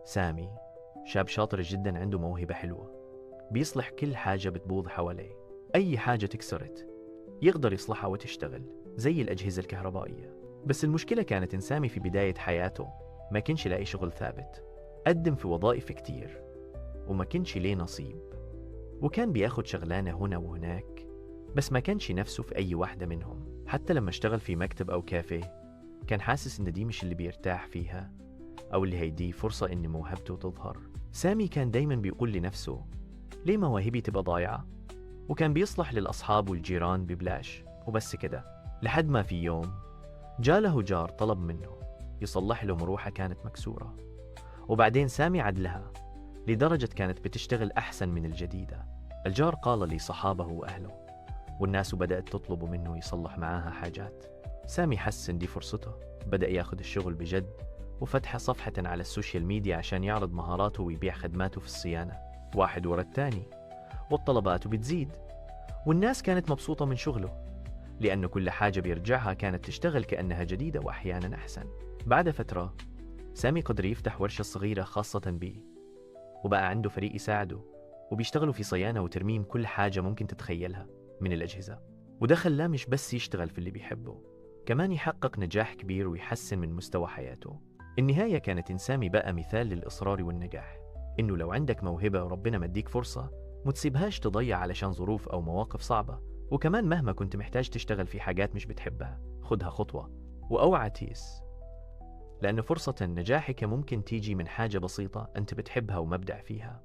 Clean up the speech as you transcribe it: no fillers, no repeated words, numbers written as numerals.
سامي شاب شاطر جدا، عنده موهبة حلوة، بيصلح كل حاجة بتبوظ حواليه. أي حاجة تكسرت يقدر يصلحها وتشتغل، زي الأجهزة الكهربائية. بس المشكلة كانت إن سامي في بداية حياته ما كانش لاقي شغل ثابت. قدم في وظائف كتير وما كانش ليه نصيب، وكان بياخد شغلانة هنا وهناك، بس ما كانش نفسه في أي واحدة منهم. حتى لما اشتغل في مكتب أو كافيه كان حاسس إن دي مش اللي بيرتاح فيها، أو اللي هيديه فرصة إن موهبته تظهر. سامي كان دايما بيقول لنفسه ليه مواهبي تبقى ضايعة، وكان بيصلح للأصحاب والجيران ببلاش وبس كده. لحد ما في يوم جاله جار طلب منه يصلح له مروحة كانت مكسورة، وبعدين سامي عدلها لدرجة كانت بتشتغل أحسن من الجديدة. الجار قال لصحابه وأهله، والناس بدأت تطلب منه يصلح معاها حاجات. سامي حس إن دي فرصته، بدأ ياخد الشغل بجد وفتح صفحة على السوشيال ميديا عشان يعرض مهاراته ويبيع خدماته في الصيانة، واحد ورا التاني، والطلبات بتزيد. والناس كانت مبسوطة من شغله، لأنه كل حاجة بيرجعها كانت تشتغل كأنها جديدة وأحيانا أحسن. بعد فترة سامي قدر يفتح ورشة صغيرة خاصة بيه، وبقى عنده فريق يساعده، وبيشتغلوا في صيانة وترميم كل حاجة ممكن تتخيلها من الأجهزة. وده خلاه مش بس يشتغل في اللي بيحبه، كمان يحقق نجاح كبير ويحسن من مستوى حياته. النهاية كانت إن سامي بقى مثال للإصرار والنجاح، إنه لو عندك موهبة وربنا مديك فرصة ما تسيبهاش تضيع علشان ظروف أو مواقف صعبة. وكمان مهما كنت محتاج تشتغل في حاجات مش بتحبها، خدها خطوة وأوعى تيس، لأن فرصة نجاحك ممكن تيجي من حاجة بسيطة أنت بتحبها ومبدع فيها.